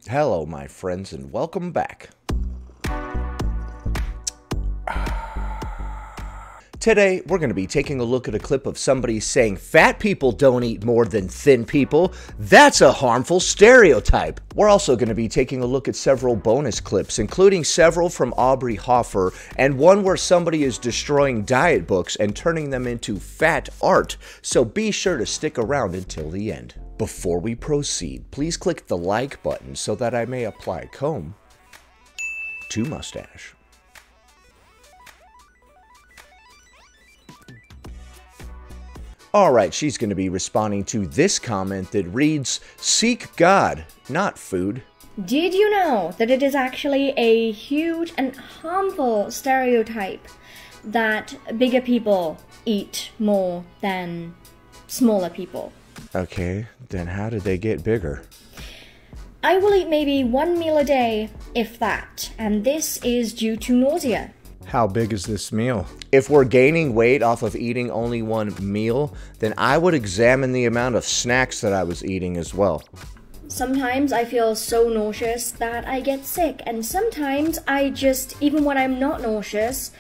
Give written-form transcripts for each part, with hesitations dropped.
Hello, my friends, and welcome back. Today, we're going to be taking a look at a clip of somebody saying fat people don't eat more than thin people. That's a harmful stereotype. We're also going to be taking a look at several bonus clips, including several from Aubrey Hoffer, and one where somebody is destroying diet books and turning them into fat art. So be sure to stick around until the end. Before we proceed, please click the like button so that I may apply comb to mustache. Alright, she's going to be responding to this comment that reads, "Seek God, not food." Did you know that it is actually a huge and harmful stereotype that bigger people eat more than smaller people? Okay, then how did they get bigger? I will eat maybe one meal a day, if that, and this is due to nausea. How big is this meal? If we're gaining weight off of eating only one meal, then I would examine the amount of snacks that I was eating as well. Sometimes I feel so nauseous that I get sick, and sometimes I just, even when I'm not nauseous,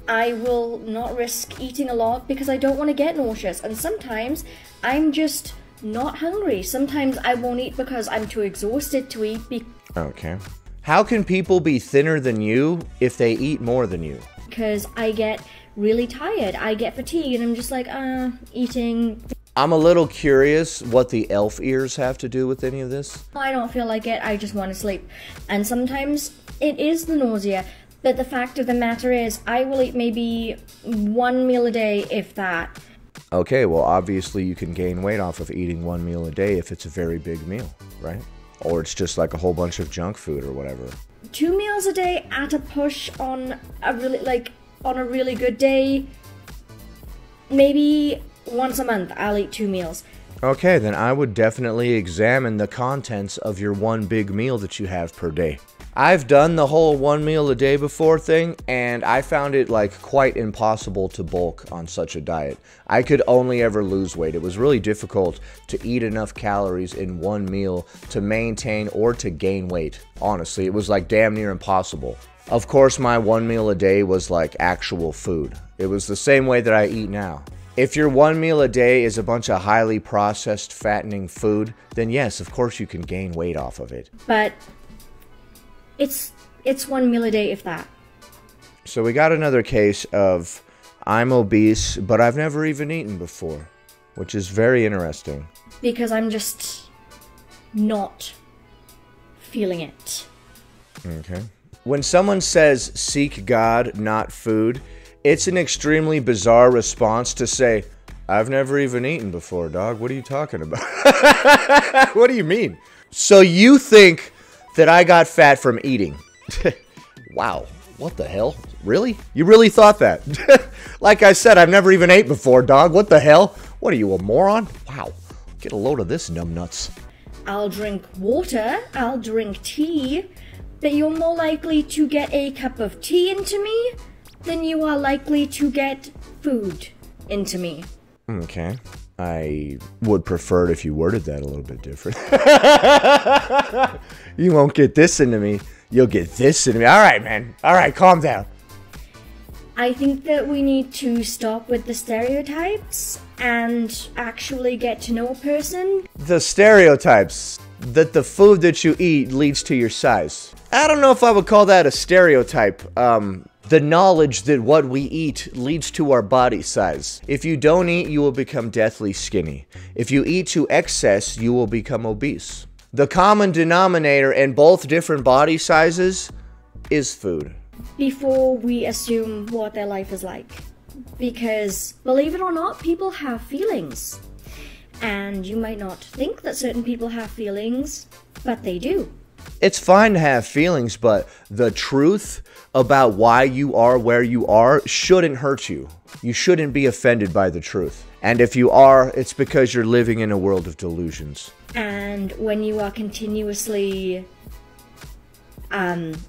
I will not risk eating a lot because I don't want to get nauseous, and sometimes I'm just not hungry. Sometimes I won't eat because I'm too exhausted to eat. Okay. How can people be thinner than you if they eat more than you? Because I get really tired, I get fatigued, and I'm just like, eating. I'm a little curious what the elf ears have to do with any of this. I don't feel like it, I just want to sleep. And sometimes it is the nausea, but the fact of the matter is, I will eat maybe one meal a day, if that. Okay, well obviously you can gain weight off of eating one meal a day if it's a very big meal, right? Or it's just like a whole bunch of junk food or whatever. 2 meals a day at a push on a really good day. Maybe once a month I'll eat 2 meals. Okay, then I would definitely examine the contents of your one big meal that you have per day. I've done the whole one meal a day before thing, and I found it like quite impossible to bulk on such a diet. I could only ever lose weight. It was really difficult to eat enough calories in one meal to maintain or to gain weight. Honestly, it was like damn near impossible. Of course, my one meal a day was like actual food. It was the same way that I eat now. If your one meal a day is a bunch of highly processed, fattening food, then yes, of course you can gain weight off of it. But it's 1 meal a day, if that. So we got another case of I'm obese, but I've never even eaten before, which is very interesting. Because I'm just not feeling it. Okay. When someone says seek God, not food, it's an extremely bizarre response to say, I've never even eaten before, dog. What are you talking about? What do you mean? So you think that I got fat from eating? Wow, what the hell? Really? You really thought that? Like I said, I've never even ate before, dog. What the hell? What are you, a moron? Wow, get a load of this, numbnuts. I'll drink water, I'll drink tea, but you're more likely to get a cup of tea into me than you are likely to get food into me. Okay. I would prefer it if you worded that a little bit different. You won't get this into me. You'll get this into me. All right, man. All right, calm down. I think that we need to stop with the stereotypes and actually get to know a person. The stereotypes that the food that you eat leads to your size. I don't know if I would call that a stereotype. The knowledge that what we eat leads to our body size. If you don't eat, you will become deathly skinny. If you eat to excess, you will become obese. The common denominator in both different body sizes is food. Before we assume what their life is like. Because, believe it or not, people have feelings. And you might not think that certain people have feelings, but they do. It's fine to have feelings, but the truth about why you are where you are shouldn't hurt you. You shouldn't be offended by the truth. And if you are, it's because you're living in a world of delusions. And when you are continuously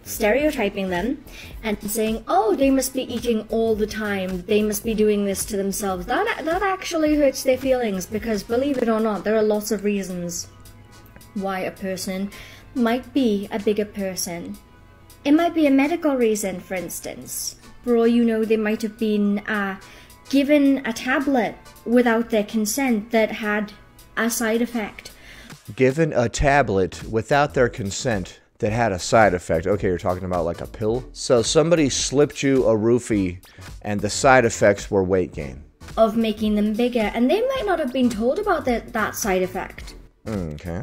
stereotyping them and saying, oh, they must be eating all the time, they must be doing this to themselves, that actually hurts their feelings, because believe it or not, there are lots of reasons why a person might be a bigger person. It might be a medical reason, for instance. For all you know, they might have been given a tablet without their consent that had a side effect. Given a tablet without their consent that had a side effect. Okay, you're talking about like a pill? So somebody slipped you a roofie and the side effects were weight gain. Of making them bigger, and they might not have been told about that side effect. Okay.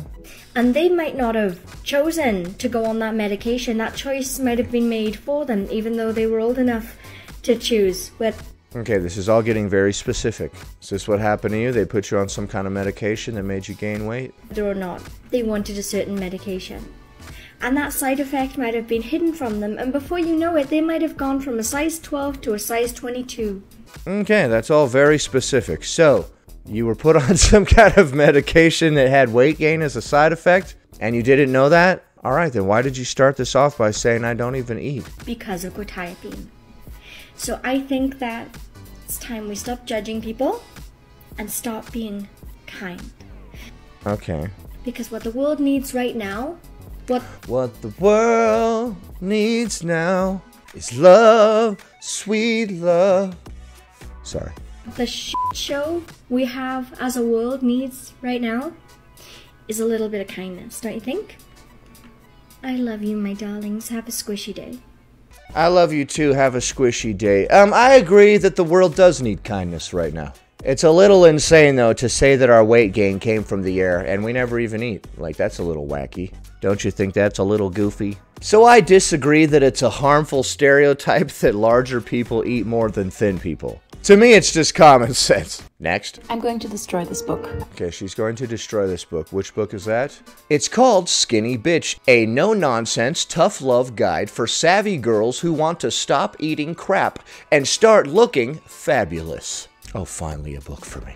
And they might not have chosen to go on that medication. That choice might have been made for them, even though they were old enough to choose. Okay, this is all getting very specific. Is this what happened to you? They put you on some kind of medication that made you gain weight? Whether or not they wanted a certain medication. And that side effect might have been hidden from them, and before you know it, they might have gone from a size 12 to a size 22. Okay, that's all very specific. So, you were put on some kind of medication that had weight gain as a side effect, and you didn't know that? Alright, then why did you start this off by saying I don't even eat? Because of quetiapine. So I think that it's time we stop judging people and stop being kind. Okay. Because what the world needs right now, what the world needs now is love, sweet love. Sorry. The shit show we have as a world needs right now is a little bit of kindness, don't you think? I love you, my darlings. Have a squishy day. I love you too. Have a squishy day. I agree that the world does need kindness right now. It's a little insane, though, to say that our weight gain came from the air and we never even eat. Like, that's a little wacky. Don't you think that's a little goofy? So I disagree that it's a harmful stereotype that larger people eat more than thin people. To me, it's just common sense. Next. I'm going to destroy this book. Okay, she's going to destroy this book. Which book is that? It's called Skinny Bitch, a no-nonsense, tough love guide for savvy girls who want to stop eating crap and start looking fabulous. Oh, finally a book for me.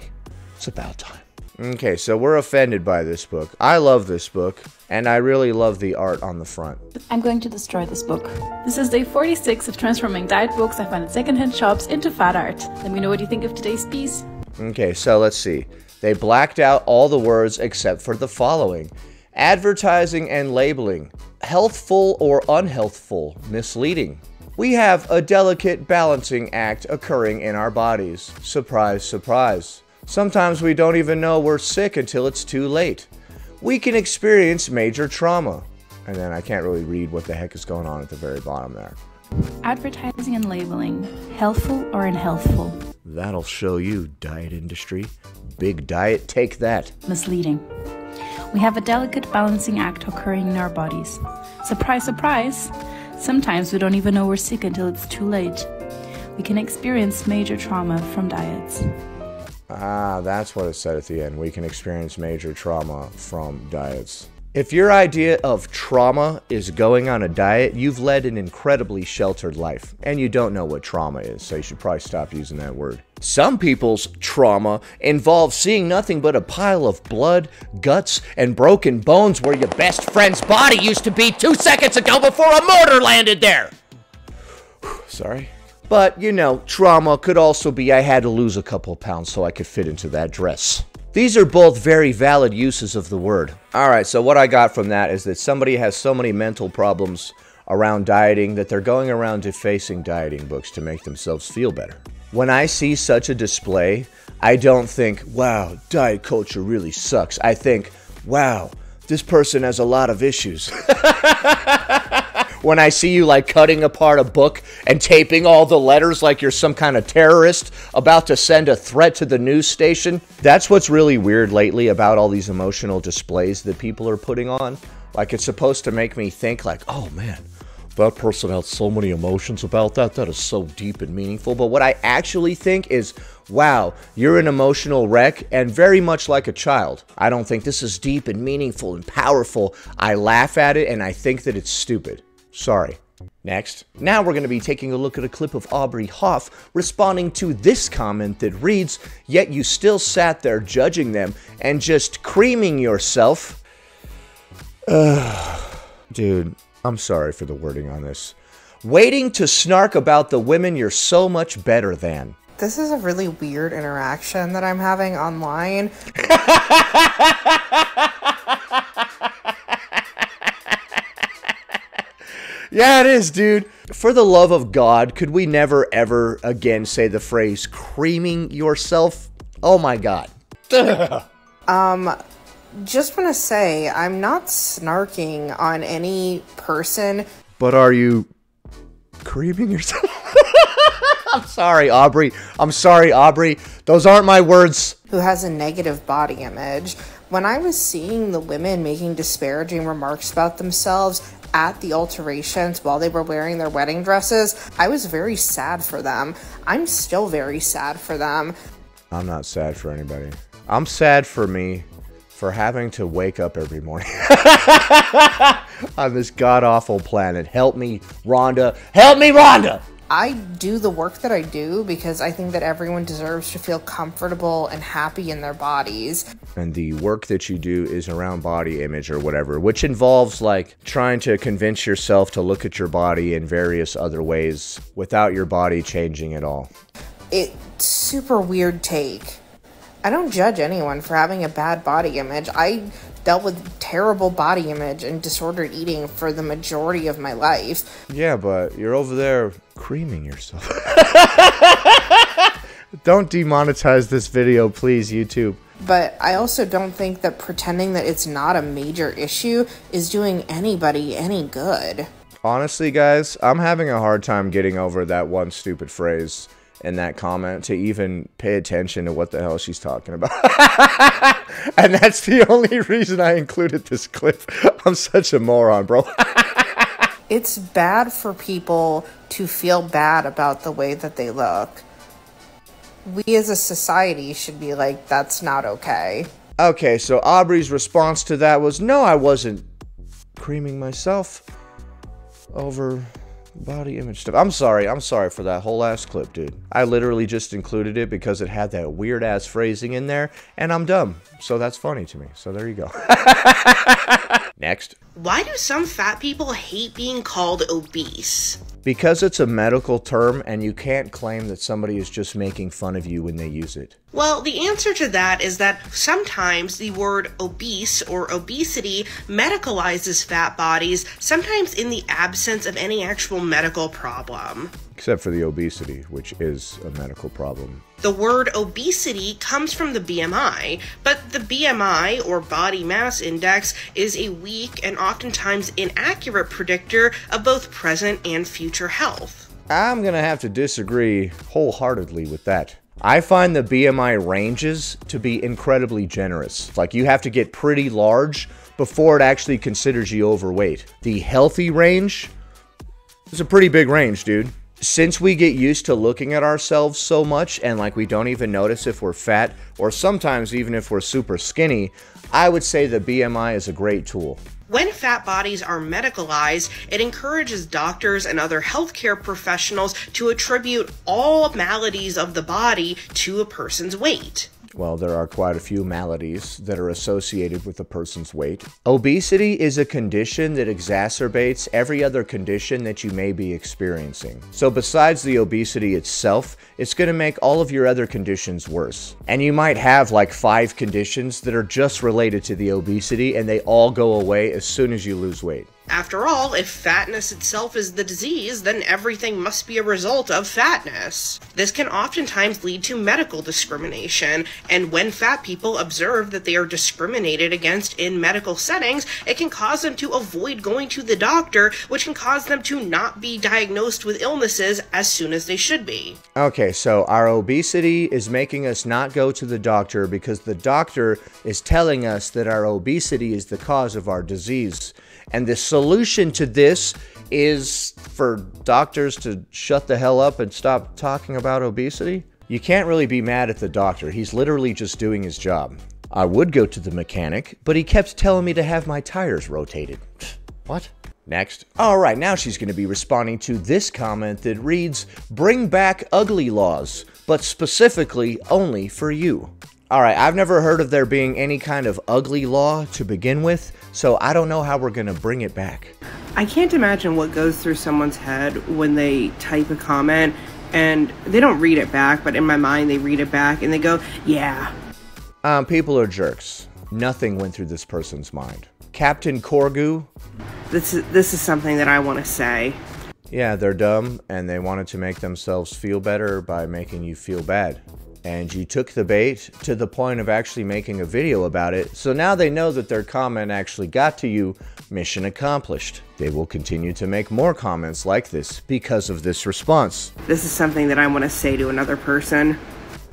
It's about time. Okay, so we're offended by this book. I love this book, and I really love the art on the front. I'm going to destroy this book. This is day 46 of transforming diet books I find at secondhand shops into fat art. Let me know what you think of today's piece. Okay, so let's see. They blacked out all the words except for the following. Advertising and labeling. Healthful or unhealthful. Misleading. We have a delicate balancing act occurring in our bodies. Surprise, surprise. Sometimes we don't even know we're sick until it's too late. We can experience major trauma. And then I can't really read what the heck is going on at the very bottom there. Advertising and labeling. Healthful or unhealthful. That'll show you, diet industry. Big diet, take that. Misleading. We have a delicate balancing act occurring in our bodies. Surprise, surprise. Sometimes we don't even know we're sick until it's too late. We can experience major trauma from diets. Ah, that's what it said at the end. We can experience major trauma from diets. If your idea of trauma is going on a diet, you've led an incredibly sheltered life, and you don't know what trauma is, so you should probably stop using that word. Some people's trauma involves seeing nothing but a pile of blood, guts, and broken bones where your best friend's body used to be 2 seconds ago before a mortar landed there. Sorry. But, you know, trauma could also be I had to lose a couple pounds so I could fit into that dress. These are both very valid uses of the word. Alright, so what I got from that is that somebody has so many mental problems around dieting that they're going around defacing dieting books to make themselves feel better. When I see such a display, I don't think, wow, diet culture really sucks. I think, wow, this person has a lot of issues. When I see you like cutting apart a book and taping all the letters like you're some kind of terrorist about to send a threat to the news station. That's what's really weird lately about all these emotional displays that people are putting on. Like it's supposed to make me think like, oh man, that person has so many emotions about that. That is so deep and meaningful. But what I actually think is, wow, you're an emotional wreck and very much like a child. I don't think this is deep and meaningful and powerful. I laugh at it and I think that it's stupid. Sorry. Next. Now we're going to be taking a look at a clip of Aubrey Hoff responding to this comment that reads, "Yet you still sat there judging them and just creaming yourself." Dude, I'm sorry for the wording on this. Waiting to snark about the women you're so much better than. This is a really weird interaction that I'm having online. Yeah, it is, dude. For the love of God, could we never ever again say the phrase creaming yourself? Oh my God. Just want to say, I'm not snarking on any person. But are you creaming yourself? I'm sorry, Aubrey. I'm sorry, Aubrey. Those aren't my words. Who has a negative body image. When I was seeing the women making disparaging remarks about themselves at the alterations while they were wearing their wedding dresses, I was very sad for them. I'm still very sad for them. I'm not sad for anybody. I'm sad for me for having to wake up every morning on this god-awful planet. Help me, Rhonda. Help me, Rhonda! I do the work that I do because I think that everyone deserves to feel comfortable and happy in their bodies. And the work that you do is around body image or whatever, which involves like trying to convince yourself to look at your body in various other ways without your body changing at all. It's super weird take. I don't judge anyone for having a bad body image. I dealt with terrible body image and disordered eating for the majority of my life. Yeah, but you're over there creaming yourself. Don't demonetize this video, please, YouTube. But I also don't think that pretending that it's not a major issue is doing anybody any good. Honestly, guys, I'm having a hard time getting over that one stupid phrase in that comment to even pay attention to what the hell she's talking about. And that's the only reason I included this clip. I'm such a moron, bro. It's bad for people to feel bad about the way that they look. We as a society should be like, that's not okay. Okay, so Aubrey's response to that was, no, I wasn't creaming myself over body image stuff. I'm sorry for that whole ass clip, dude. I literally just included it because it had that weird ass phrasing in there, and I'm dumb. So that's funny to me. So there you go. Next. Why do some fat people hate being called obese? Because it's a medical term and you can't claim that somebody is just making fun of you when they use it. Well, the answer to that is that sometimes the word obese or obesity medicalizes fat bodies, sometimes in the absence of any actual medical problem. Except for the obesity, which is a medical problem. The word obesity comes from the BMI, but the BMI, or body mass index, is a weak and oftentimes inaccurate predictor of both present and future health. I'm gonna have to disagree wholeheartedly with that. I find the BMI ranges to be incredibly generous. Like, you have to get pretty large before it actually considers you overweight. The healthy range is a pretty big range, dude. Since we get used to looking at ourselves so much and like we don't even notice if we're fat or sometimes even if we're super skinny, I would say the BMI is a great tool. When fat bodies are medicalized, it encourages doctors and other healthcare professionals to attribute all maladies of the body to a person's weight. Well, there are quite a few maladies that are associated with a person's weight. Obesity is a condition that exacerbates every other condition that you may be experiencing. So besides the obesity itself, it's going to make all of your other conditions worse. And you might have like 5 conditions that are just related to the obesity and they all go away as soon as you lose weight. After all, if fatness itself is the disease, then everything must be a result of fatness. This can oftentimes lead to medical discrimination, and when fat people observe that they are discriminated against in medical settings, it can cause them to avoid going to the doctor, which can cause them to not be diagnosed with illnesses as soon as they should be. Okay, so our obesity is making us not go to the doctor because the doctor is telling us that our obesity is the cause of our disease. And the solution to this is for doctors to shut the hell up and stop talking about obesity? You can't really be mad at the doctor. He's literally just doing his job. I would go to the mechanic, but he kept telling me to have my tires rotated. What? Next. Alright, now she's going to be responding to this comment that reads, "Bring back ugly laws, but specifically only for you." Alright, I've never heard of there being any kind of ugly law to begin with, so I don't know how we're gonna bring it back. I can't imagine what goes through someone's head when they type a comment and they don't read it back, but in my mind they read it back and they go, yeah. People are jerks. Nothing went through this person's mind. Captain Corgu, This is something that I want to say. Yeah, they're dumb, and they wanted to make themselves feel better by making you feel bad. And you took the bait to the point of actually making a video about it, so now they know that their comment actually got to you. Mission accomplished. They will continue to make more comments like this because of this response. This is something that I want to say to another person.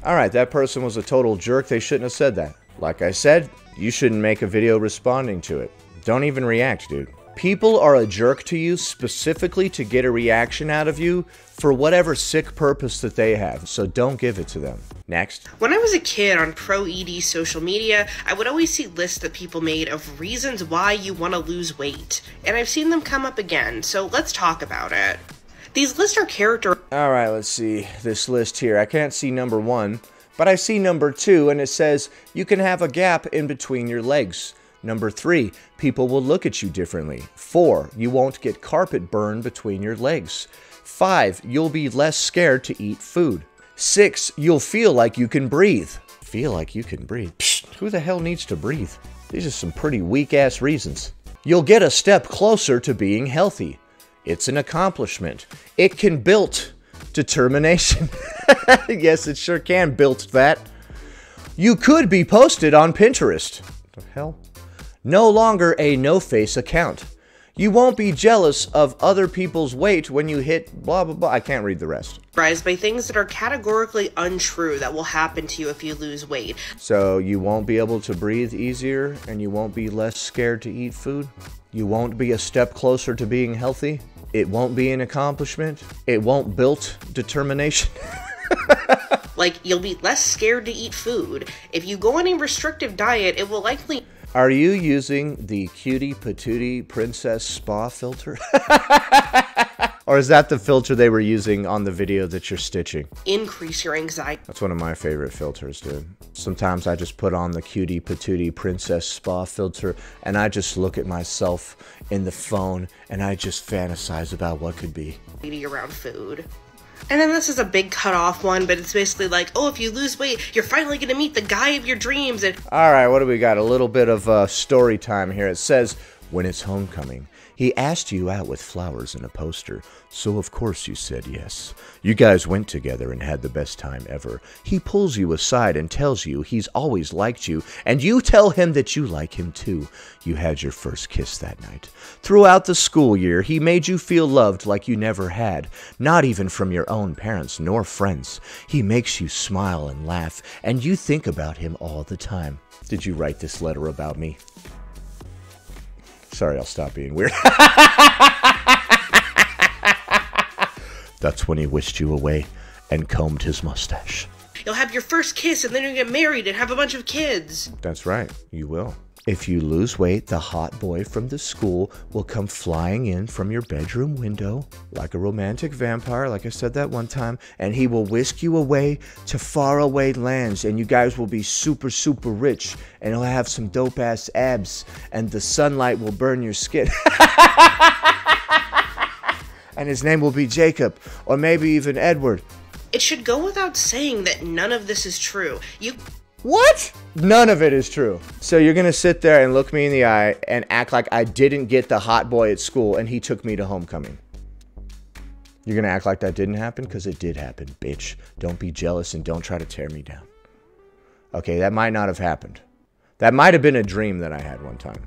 Alright, that person was a total jerk. They shouldn't have said that. Like I said, you shouldn't make a video responding to it. Don't even react, dude. People are a jerk to you specifically to get a reaction out of you for whatever sick purpose that they have, so don't give it to them. Next. When I was a kid on pro-ED social media, I would always see lists that people made of reasons why you want to lose weight, and I've seen them come up again, so let's talk about it. These lists are character- Alright, let's see this list here. I can't see number 1, but I see number 2, and it says you can have a gap in between your legs. Number 3, people will look at you differently. 4, you won't get carpet burn between your legs. 5, you'll be less scared to eat food. 6, you'll feel like you can breathe. Feel like you can breathe? Psst, who the hell needs to breathe? These are some pretty weak-ass reasons. You'll get a step closer to being healthy. It's an accomplishment. It can build determination. Yes, it sure can build that. You could be posted on Pinterest. What the hell? No longer a no-face account. You won't be jealous of other people's weight when you hit blah blah blah. I can't read the rest. By things that are categorically untrue that will happen to you if you lose weight. So you won't be able to breathe easier, and you won't be less scared to eat food. You won't be a step closer to being healthy. It won't be an accomplishment. It won't build determination. Like, you'll be less scared to eat food. If you go on a restrictive diet, it will likely... Are you using the Cutie Patootie Princess Spa filter? Or is that the filter they were using on the video that you're stitching? increase your anxiety. That's one of my favorite filters, dude. Sometimes I just put on the Cutie Patootie Princess Spa filter and I just look at myself in the phone and I just fantasize about what could be. Around food. And then this is a big cutoff one, but it's basically like, oh, if you lose weight, you're finally going to meet the guy of your dreams. And Alright, what do we got? A little bit of story time here. It says, when it's homecoming, he asked you out with flowers and a poster, so of course you said yes. You guys went together and had the best time ever. He pulls you aside and tells you he's always liked you, and you tell him that you like him too. You had your first kiss that night. Throughout the school year, he made you feel loved like you never had, not even from your own parents nor friends. He makes you smile and laugh, and you think about him all the time. Did you write this letter about me? Sorry, I'll stop being weird. That's when he wished you away and combed his mustache. you'll have your first kiss and then you'll get married and have a bunch of kids. That's right, you will. If you lose weight, the hot boy from the school will come flying in from your bedroom window like a romantic vampire, like I said that one time, and he will whisk you away to faraway lands, and you guys will be super, super rich, and he'll have some dope-ass abs, and the sunlight will burn your skin. And his name will be Jacob, or maybe even Edward. It should go without saying that none of this is true. What? None of it is true. So you're gonna sit there and look me in the eye and act like I didn't get the hot boy at school and he took me to homecoming. You're gonna act like that didn't happen? Because it did happen, bitch. Don't be jealous and don't try to tear me down. Okay, that might not have happened. That might have been a dream that I had one time.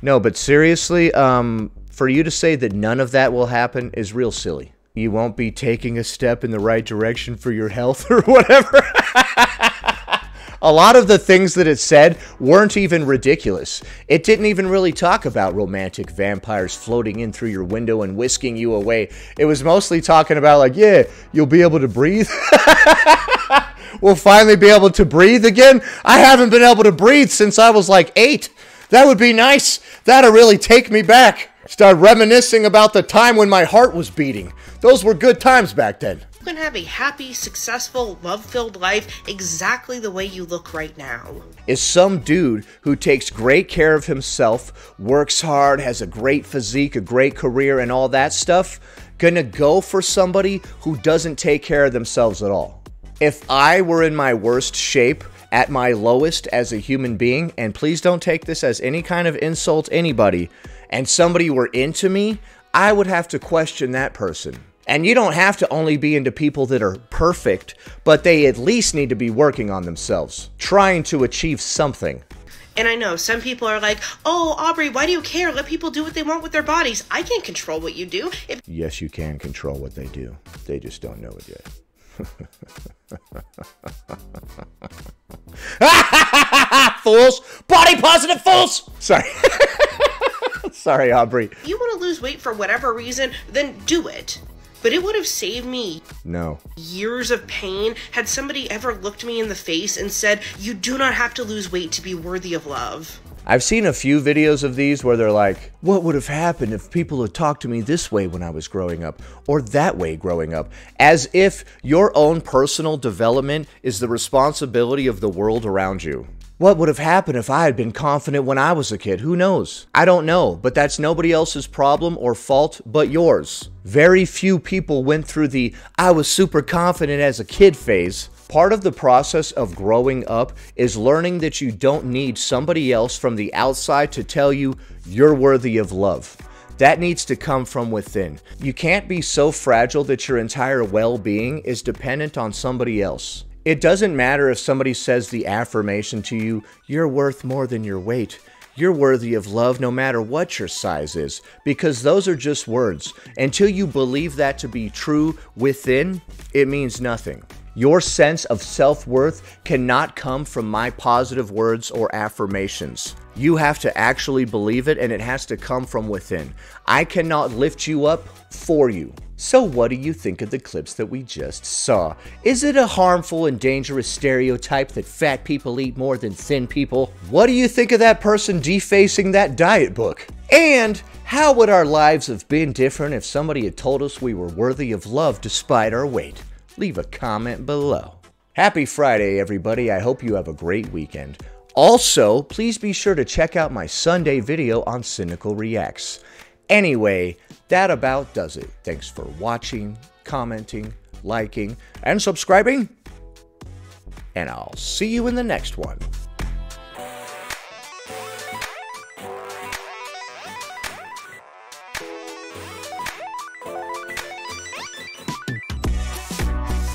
No, but seriously, for you to say that none of that will happen is real silly. You won't be taking a step in the right direction for your health or whatever. A lot of the things that it said weren't even ridiculous. It didn't even really talk about romantic vampires floating in through your window and whisking you away. It was mostly talking about like, yeah, you'll be able to breathe. We'll finally be able to breathe again. I haven't been able to breathe since I was like 8. That would be nice. That'll really take me back. Start reminiscing about the time when my heart was beating. Those were good times back then. You can have a happy, successful, love-filled life exactly the way you look right now. Is some dude who takes great care of himself, works hard, has a great physique, a great career, and all that stuff, gonna go for somebody who doesn't take care of themselves at all? If I were in my worst shape, at my lowest as a human being, and please don't take this as any kind of insult to anybody, and somebody were into me, I would have to question that person. And you don't have to only be into people that are perfect, but they at least need to be working on themselves, trying to achieve something. And I know some people are like, oh, Aubrey, why do you care? Let people do what they want with their bodies. I can't control what you do. Yes, you can control what they do. They just don't know it yet. Fools! Body positive fools! Sorry. Sorry, Aubrey. If you want to lose weight for whatever reason, then do it. But it would have saved me years of pain had somebody ever looked me in the face and said, you do not have to lose weight to be worthy of love. I've seen a few videos of these where they're like, what would have happened if people had talked to me this way when I was growing up, or that way growing up, as if your own personal development is the responsibility of the world around you. What would have happened if I had been confident when I was a kid? Who knows? I don't know, but that's nobody else's problem or fault but yours. Very few people went through the I was super confident as a kid phase. Part of the process of growing up is learning that you don't need somebody else from the outside to tell you you're worthy of love. That needs to come from within. You can't be so fragile that your entire well-being is dependent on somebody else. It doesn't matter if somebody says the affirmation to you, you're worth more than your weight. You're worthy of love no matter what your size is, because those are just words. Until you believe that to be true within, it means nothing. Your sense of self-worth cannot come from my positive words or affirmations. You have to actually believe it, and it has to come from within. I cannot lift you up for you. So what do you think of the clips that we just saw? Is it a harmful and dangerous stereotype that fat people eat more than thin people? What do you think of that person defacing that diet book? And how would our lives have been different if somebody had told us we were worthy of love despite our weight? Leave a comment below. Happy Friday, everybody. I hope you have a great weekend. Also, please be sure to check out my Sunday video on Cynical Reacts. Anyway, that about does it. Thanks for watching, commenting, liking, and subscribing. And I'll see you in the next one.